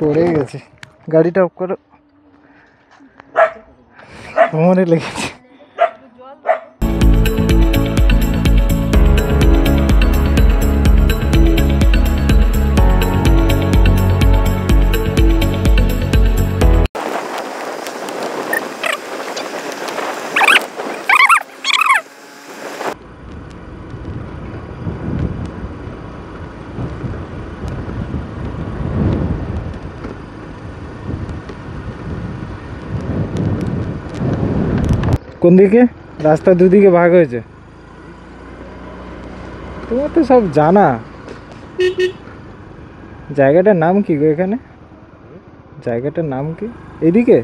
পড়ে গেছে, গাড়িটা অফ করো, মনে লেগেছে। কোন দিকে? রাস্তা দুদিকে ভাগ হয়েছে। তোমার তো সব জানা। জায়গাটার নাম কি গো এখানে? জায়গাটার নাম কি এদিকে?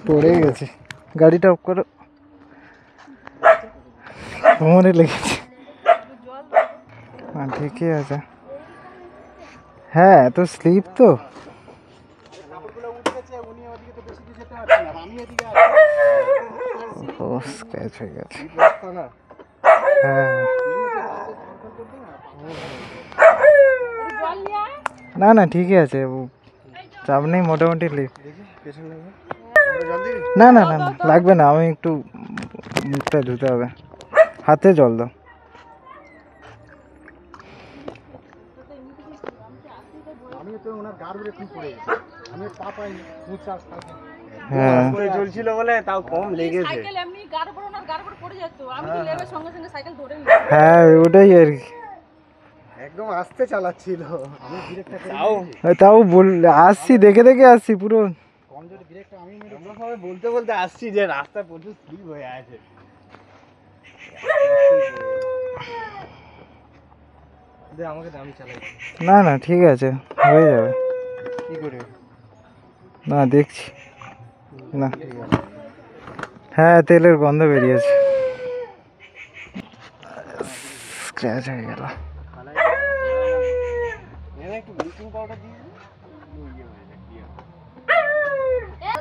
পড়ে গেছে, গাড়িটা অফ করো, মনে লেগেছে। ঠিকই আছে। হ্যাঁ তো স্লিপ তো। ও স্ক্র্যাচ হয়ে গেছে। হ্যাঁ না না ঠিকই আছে, চাপ নেই মোটামুটি। না না না না লাগবে না, আমি একটু মুখটা ধুতে হবে, হাতে জল দাও। হ্যাঁ চলছিল বলে তাও কম লেগেছে। হ্যাঁ ওটাই আর কি, একদম আস্তে চালাচ্ছিল। তাও আসছি দেখে দেখে আসছি, পুরো বলতে বলতে আসছি যে রাস্তায় প্রচুর স্লিপ হয়ে আছে। না না ঠিক আছে, হয়ে যাবে। কি করে? না দেখছি না, হ্যাঁ তেলের গন্ধ বেরিয়েছে, স্ক্র্যাচ হয়ে গেল।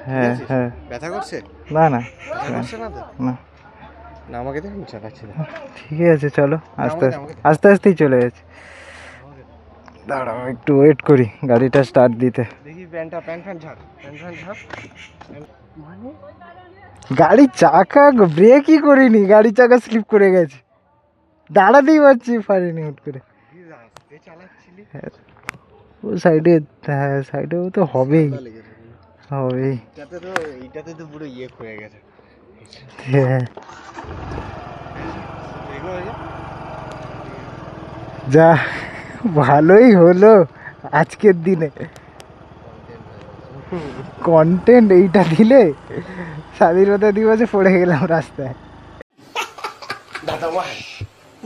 হ্যাঁ হ্যাঁ ব্যথা করছে? না না না না আমাকে দেখুন চালাচ্ছি। ঠিক আছে চলো, আস্তে আস্তে আস্তেই চলে যাচ্ছে। দাঁড়াও একটু ওয়েট করি গাড়িটা স্টার্ট দিতে। দেখি মানে গাড়ির চাকা ব্রেকই করিনি, গাড়ির চাকা স্লিপ করে গেছে, দাঁড়াতেই পারিনি হুট করে। ও সাইডে, হ্যাঁ সাইডে তো হবেই হবেই। এইটাতে তো পুরো ইয়ে হয়ে গেছে। হ্যাঁ যা ভালোই হলো আজকের দিনে কন্টেন্ট এইটা দিলে, স্বাধীনতা দিবসে পড়ে গেলাম রাস্তায়। দাদা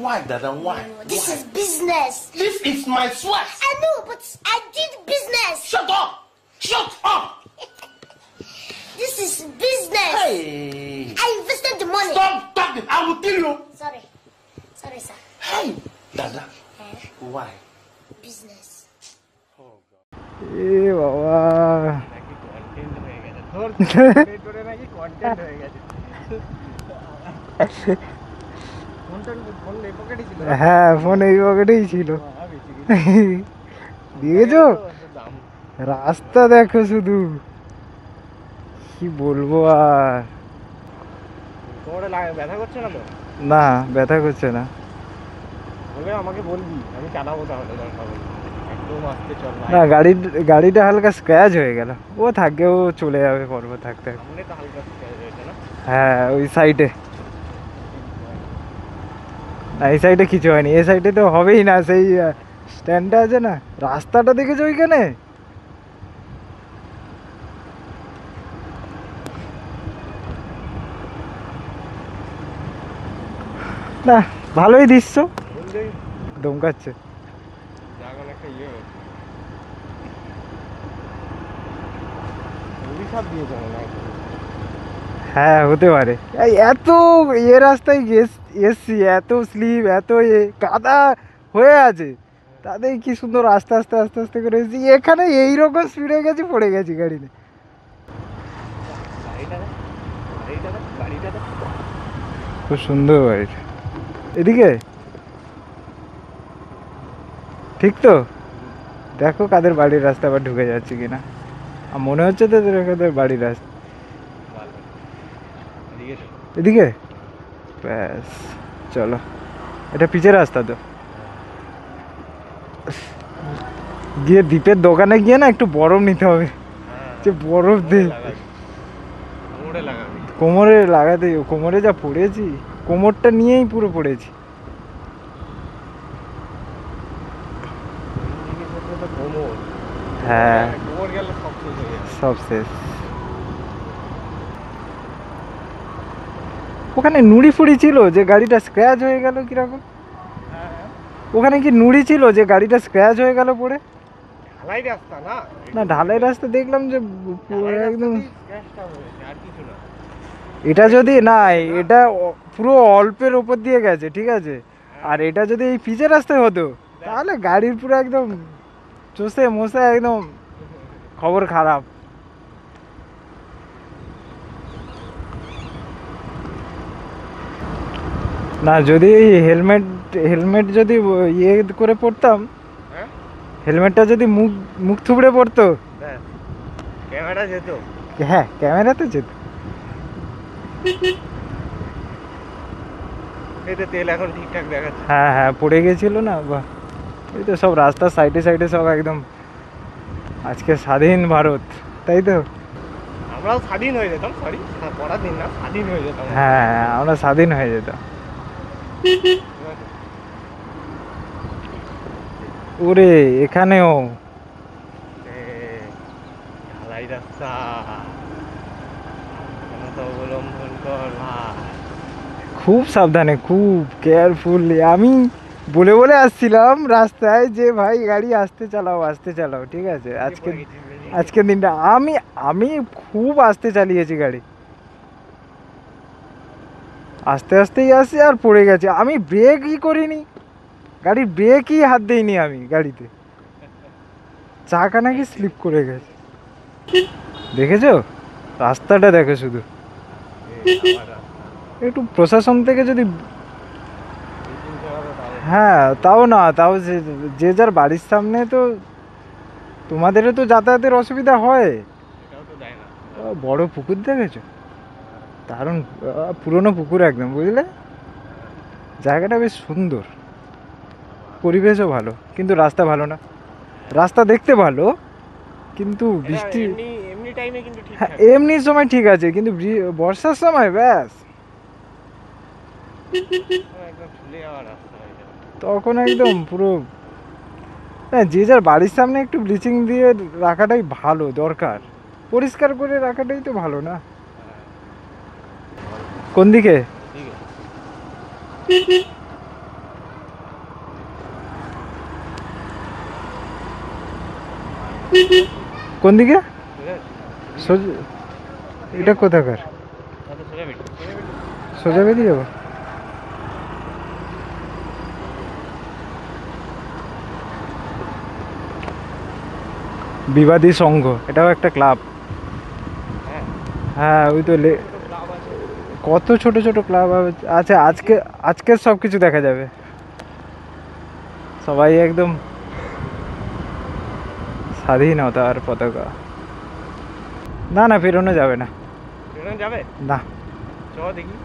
why Dada why? This is business. This is my sweat. I know but I did business. Shut up. Shut up. This is business. Hey. I invested the money. Stop talking. I will kill you. Sorry sir. Hey Dada. Why? Business. Oh God. Eh baba. Naki content হয়ে গেছে। ধর করে নাকি content হয়ে গেছে। হ্যাঁ phone এই পকেটেই ছিল। দিয়েছো? রাস্তা দেখো শুধু, কি বলবো আর। ব্যথা করছে না তো? না ব্যথা করছে না। আমাকে বলবি, আমি চালাবো তাহলে। না গাড়িটা হালকা স্ক্র্যাচ হয়ে গেল, ও থাকে, ও চলে যাবে পর্ব থাকতে। হ্যাঁ ওই সাইডে, না এই সাইডে কিছু হয়নি, এই সাইডে তো হবেই না, সেই স্ট্যান্ডটা আছে না, রাস্তাটা দেখেছো ওইখানে? না ভালোই দৃশ্য, দমকাচ্ছে। অভিশাপ দিয়েছে মনে হয়। হ্যাঁ হতে পারে। এই এত রাস্তায় এসছি, এত স্লিপ, এত কাদা হয়ে আছে, তাদের কি সুন্দর আস্তে আস্তে আস্তে আস্তে করে এসেছি, এখানে এইরকম স্পিডে গেছি, পড়ে গেছি গাড়িতে। খুব সুন্দর বাড়িটা। এদিকে ঠিক তো? দেখো কাদের বাড়ির রাস্তা আবার ঢুকে যাচ্ছে কিনা। মনে হচ্ছে তো কাদের বাড়ির রাস্তা। এদিকে ব্যাস, চলো। এটা পিচের রাস্তা তো। গিয়ে দ্বীপের দোকানে গিয়ে না একটু বরফ নিতে হবে, যে বরফ দিয়ে কোমরে লাগাতে। কোমরে যা পড়েছি, কোমরটা নিয়েই পুরো পড়েছি। হ্যাঁ সব শেষ। ওখানে নুড়ি ফুড়ি ছিল যে গাড়িটা স্ক্র্যাচ হয়ে গেল কিরকম? ওখানে কি নুড়ি ছিল যে গাড়িটা স্ক্র্যাচ হয়ে গেল পড়ে? ঢালাই রাস্তা না, না ঢালাই রাস্তা দেখলাম যে একদম। আর কিছু না। এটা যদি না, এটা পুরো অল্পের ওপর দিয়ে গেছে, ঠিক আছে। আর এটা যদি এই পিচের রাস্তায় হতো, তাহলে গাড়ির পুরো একদম চষে মশে একদম খবর খারাপ। না যদি হেলমেট হেলমেট যদি ইয়ে করে পড়তাম, হেলমেটটা যদি মুখ মুখ থুবড়ে পড়তো, ক্যামেরা যেত। হ্যাঁ ক্যামেরাতে যেত। এতে তেল এখন ঠিকঠাক দেখাচ্ছে। হ্যাঁ হ্যাঁ পড়ে গেছিল না, বাহ। এই তো সব রাস্তার সাইডে সাইডে সব একদম আজকে স্বাধীন ভারত, তাই তো? আমরাও স্বাধীন হয়ে যেতাম, সরি পরের দিন না, স্বাধীন হয়ে যেতাম। হ্যাঁ আমরা স্বাধীন হয়ে যেতাম। ওরে এখানেও ঢালাই রাস্তা, অবলম্বন কর ভাই। খুব সাবধানে, খুব কেয়ারফুলি। আমি বলে বলে আসছিলাম রাস্তায় যে ভাই গাড়ি আস্তে চালাও, আস্তে চালাও, ঠিক আছে। আজকের দিনটা আমি আমি খুব আস্তে চালিয়েছি গাড়ি, আস্তে আস্তেই আসি আর পড়ে গেছে। আমি ব্রেকই করিনি, গাড়ির ব্রেকই হাত দিইনি আমি গাড়িতে, চাকা নাকি স্লিপ করে গেছে। দেখেছো রাস্তাটা, দেখো শুধু। একটু প্রশাসন থেকে যদি, হ্যাঁ তাও না, তাও যে যার বাড়ির সামনে তো তোমাদেরও তো যাতায়াতের অসুবিধা হয়। বড় পুকুর দেখেছো, দারুণ পুরনো পুকুর একদম, বুঝলে। জায়গাটা বেশ সুন্দর, পরিবেশও ভালো, কিন্তু রাস্তা ভালো না। রাস্তা দেখতে ভালো, কিন্তু বৃষ্টি এমনি টাইমে কিন্তু ঠিক, হ্যাঁ এমনি সময় ঠিক আছে, কিন্তু বর্ষার সময় ব্যাস একদম চলে যাওয়ার রাস্তা হয়ে যাবে তখন একদম পুরো। হ্যাঁ যে যার বাড়ির সামনে একটু ব্লিচিং দিয়ে রাখাটাই ভালো, দরকার। পরিষ্কার করে রাখাটাই তো ভালো না। কোন দিকে? কোন দিকে? এটা কোথাকার? সোজা বেরিয়ে যাবো। বিবাদী সংঘ, এটাও একটা ক্লাব। হ্যাঁ ওই তো কত ছোট ছোট ক্লাব আছে। আজকে সব কিছু দেখা যাবে, সবাই একদম স্বাধীনতার পতাকা। না না ফেরোনো যাবে না, যাবে না। চল দেখি,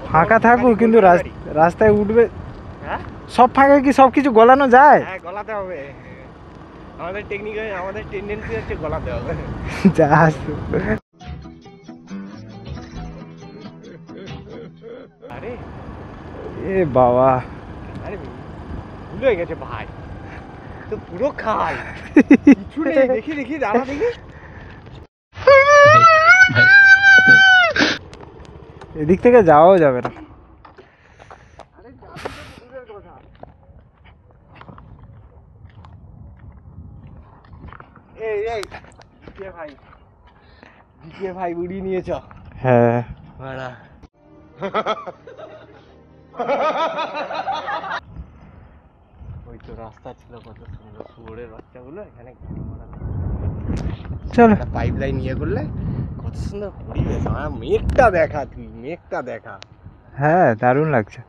ফাঁকা থাকুক কিন্তু রাস্তায় উঠবে সব ফাঁকা, কি সব কিছু গলানো যায়? হ্যাঁ গলাতে হবে, আমাদের টেকনিক, আমাদের টেন্ডেন্সি হচ্ছে গলাতে হবে। যা আরে এ বাবা, আরে ভুল হয়ে গেছে ভাই, তো পুরো খাই কিছু নেই। দেখি দেখি দাঁড়া দেখি, এদিক থেকে যাওয়াও যাবে না। এই এই ভাই দিকে ভাই উড়িয়ে নিয়েছ। হ্যাঁ ভাড়া ওই তো রাস্তা ছিল কত সুন্দর, শুয়োরের বাচ্চাগুলো এখানে চলো পাইপ লাইন ইয়ে করলে কত সুন্দর পরিবেশ। আমার মেঘটা দেখা, তুই মেঘটা দেখা। হ্যাঁ দারুণ লাগছে।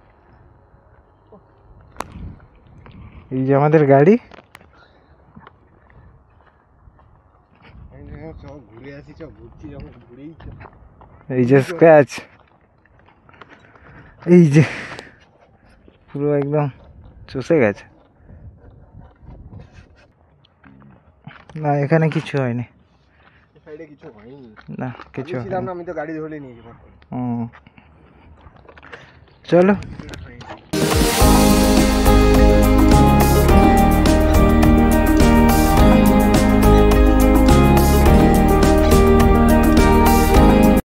এই যে আমাদের গাড়ি, সব ঘুরে আসি, সব ঘুরছি যখন ঘুরেই তো। এই যে স্ক্র্যাচ, এই যে পুরো একদম চষে গেছে। না এখানে কিছু হয়নি, সাইডে কিছু হয়নি। না কিছু ছিলাম না, আমি তো গাড়ি ধরে নিয়েছি। চলো।